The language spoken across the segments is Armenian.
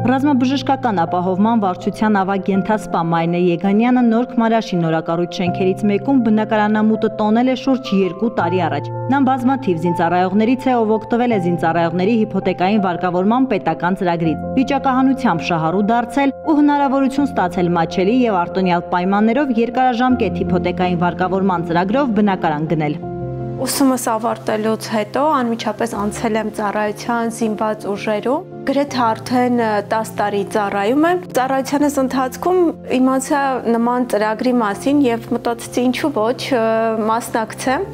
Ռազմաբժշկական ապահովման վարչության ավագ ենթասպա Մարինե Եգանյանը նոր Քմարաշի նորակառույց շենքերից մեկում բնակարանամուտը տոնել է շուրջ 2 տարի առաջ։ Նա բազմաթիվ զինծառայողներից է, ով օգտվել է զինծառայողների հիփոթեկային վարկավորման պետական ծրագրից։ Վիճակահանությամբ շահառու դարձել ու հնարավորություն ստացել մատչելի եւ արտոնյալ պայմաններով երկարաժամկետ հիփոթեկային վարկավորման ծրագրով բնակարան գնել։ Ուսումս ավարտելուց հետո անմիջապես անցել եմ ծառայության զինված ուժերում։ Գրեթե արդեն 10 տարի ծառայում եմ։ Ծառայությանս ընթացքում իմացա նման ծրագրի մասին եւ մտածեցի ինչու ոչ մասնակցեմ։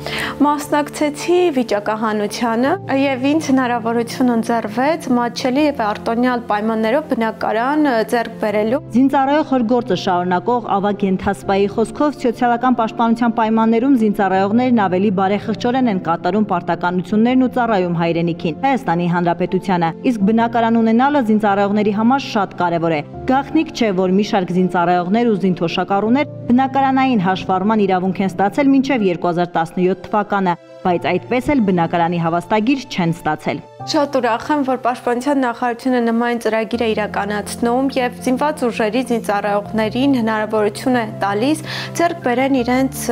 Մասնակցեցի վիճակահանությանը եւ ինձ հնարավորություն ընձեռվեց մատչելի եւ արտոնյալ պայմաններով բնակարան ձեռք բերելու։ Զինծառայող հորգործը շարունակող ավագ ենթասպայի խոսքով սոցիալական պաշտպանության պայմաններում զինծառայողներն ավելի բարեխղճորեն են կատարում պարտականություններն ու ծառայում հայրենիքին, Հայաստանի Հանրապետությանը, իսկ բնակարան ունենալը զինծառայողների համար շատ կարևոր է։ Գաղտնիք չէ, որ մի շարք զինծառայողներ ու զինթոշակառուներ բնակարանային հաշվառման իրավունք են ստացել մինչև 2017 թվականը, բայց այդպես էլ բնակարանի հավաստագիր չեն ստացել։ Շատ ուրախ եմ, որ Պաշտպանության նախարարությունը նման ծրագիր է իրականացնում եւ զինված ուժերի զինծառայողներին հնարավորություն է տալիս ձեռք բերեն իրենց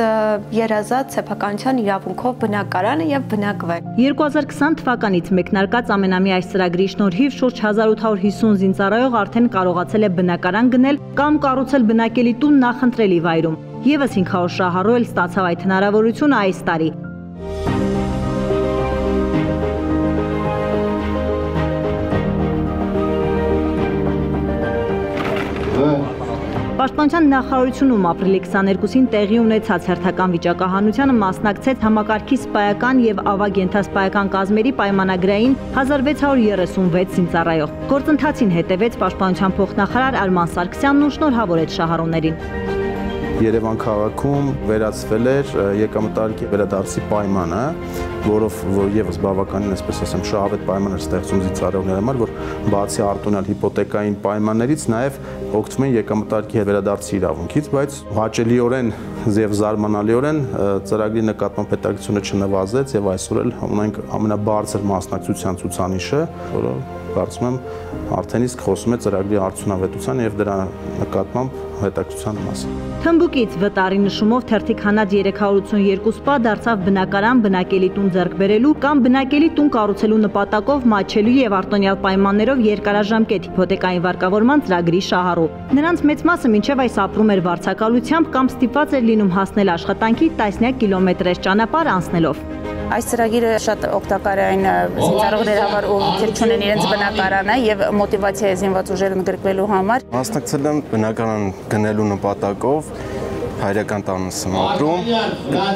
երազած սեփականության իրավունքով բնակարանը եւ բնակվել։ 2020 թվականից մեկնարկած ամենամյա այս ծրագրի շնորհիվ շուրջ 1850 զինծառայող արդեն կարողացել է բնակարան գնել կամ կառուցել բնակելի տուն նախընտրելի վայրում։ Եվս 500 շահառու էլ ստացավ այդ հնարավորությունը այս տարի։ Պաշտպանության նախարարությունում ապրիլի 22-ին տեղի ունեցած հերթական վիճակահանությանը մասնակցեց համակարգի սպայական եւ ավագ ենթասպայական կազմերի պայմանագրային 1636 զինծառայող։ Գործընթացին հետևեց Պաշտպանության փոխնախարար Արման Սարգսյանն ու շնորհավորեց շահառուներին։ Երևան քաղաքում վերացվել էր եկամտարկի վերադարձի պայմանը, որով եւս բավականին, այսպես ասեմ, շահավետ պայման էր ստեղծում զինծառայողների համար, որ բացի արտոնյալ հիփոթեկային պայմաններից նաեւ օգտվում են եկամտարկի վերադարձի իրավունքից, բայց հաճելիորեն եւ զարմանալիորեն ծրագրի նկատմամբ պետագիտությունը չնվազեց եւ այսօր էլ ունենք ամենաբարձր մասնակցության ցուցանիշը, որը կարծում եմ արդեն իսկ խոսում է ծրագրի արդյունավետության եւ դրա նկատմամբ հետաքրքրության մասին։ Թմբուկից վտարի նշումով թերթիկ հանած 382 սպա դարձավ բնակարան բնակելի տուն ձեռք բերելու կամ բնակելի տուն կառուցելու նպատակով մատչելու եւ արտոնյալ պայմաններով երկարաժամկետ հիփոթեկային վարկավորման ծրագրի շահառու։ Նրանց մեծ մասը մինչև այս ապրում էր վարձակալությամբ կամ ստիպված էր լինում հասնել աշխատանքի տասնյակ կիլոմետրեր ճանապարհ անցնելով։ Այս ծրագիրը շատ օգտակար է այն զինծառայողների համար, ովքեր չունեն իրենց բնակարանը եւ մոտիվացիա է զինված ուժերն ընդգրկվելու համար։ Մասնակցել եմ բնակարան գնելու նպատակով, հայրական տանս եմ ապրում,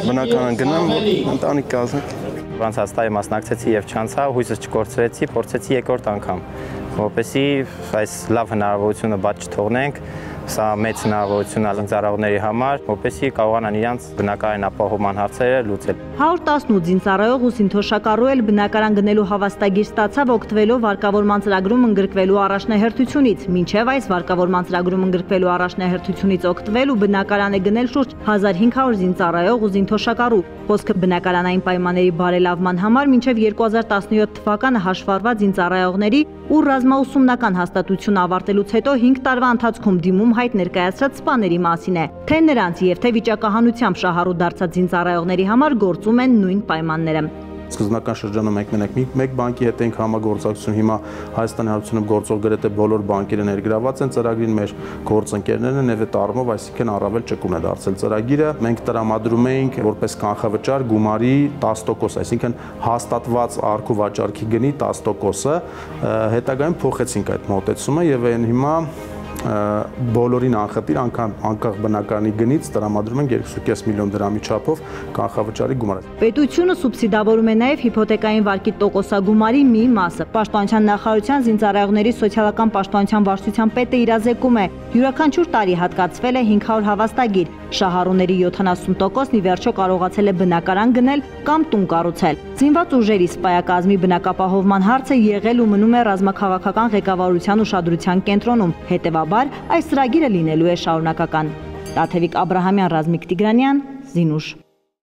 բնակարան գնամ, ընտանիք կազմեք։ Անցած տարի մասնակցեցի եւ չանցա, հույսս չկորցրեցի, փորձեցի երկրորդ անգամ, որովհետեւ այս լավ հնարավորությունը բաց չթողնենք։ Սա մեծ հնարավորություն է զինծառայողների համար, որպեսզի կարողանան իրենց բնակարան ապահովման հարցերը լուծել։ 118 զինծառայող ու զինթոշակառու էլ բնակարան գնելու հավաստագիր ստացավ օգտվելով վարկավորման ծրագրում ընդգրկվելու առաջնահերթությունից, մինչև այս վարկավորման ծրագրում ընդգրկվելու առաջնահերթությունից օգտվել ու բնակարան է գնել շուրջ 1500 զինծառայող ու զինթոշակառու։ Խոսքը բնակարանային պայմանների բարելավման համար մինչև 2017 թվականը հաշվառված զինծառայողների ու ռազմաուսումնական հաստատություն ավարտելուց հետո 5 տարվա ընթացքում դիմում հայտ ներկայացրած սպաների մասին է, թե նրանց եւ թե վիճակահանությամբ շահառու դարձած զինծառայողների համար գործում են նույն պայմանները։ Սկզբնական շրջանում մենք մեկ բանկի հետ ենք համագործակցություն, հիմա Հայաստանի Հանրապետությունում գործող գրեթե բոլոր բանկերը ներգրաված են ծրագրին, մեր գործընկերներն են եւ այդ առումով, այսինքն առավել ճկուն է դարձել ծրագիրը։ Մենք տրամադրում էինք որպես կանխավճար գումարի 10%, այսինքն հաստատված առք ու վաճառքի գնի 10%-ը, հետագայում փոխեցինք այդ մոտեցումը եւ այն հիմա բոլորին անխտիր անկախ բնակարանի գնից տրամադրում են 2.5 միլիոն դրամի չափով կանխավճարի գումար։ Պետությունը սուբսիդավորում է նաև հիփոթեկային վարկի տոկոսագումարի մի մասը։ Պաշտպանության նախարարության զինծառայողների սոցիալական պաշտպանության վարչության պետը իրազեկում է, յուրաքանչյուր տարի հատկացվել է 500 հավաստագիր, շահառուների 70%-ն ի վերջո կարողացել է բնակարան գնել կամ տուն կառուցել։ Զինված ուժերի սպայակազմի բնակապահովման հարցը եղել ու մնում է ռազմաքաղաքական ղեկավարության ուշադրության կենտրոնում, հետևաբար այս ծրագիրը լինելու է շարունակական։ Տաթևիկ Աբրահամյան, Ռազմիկ Տիգրանյան, Զինուշ։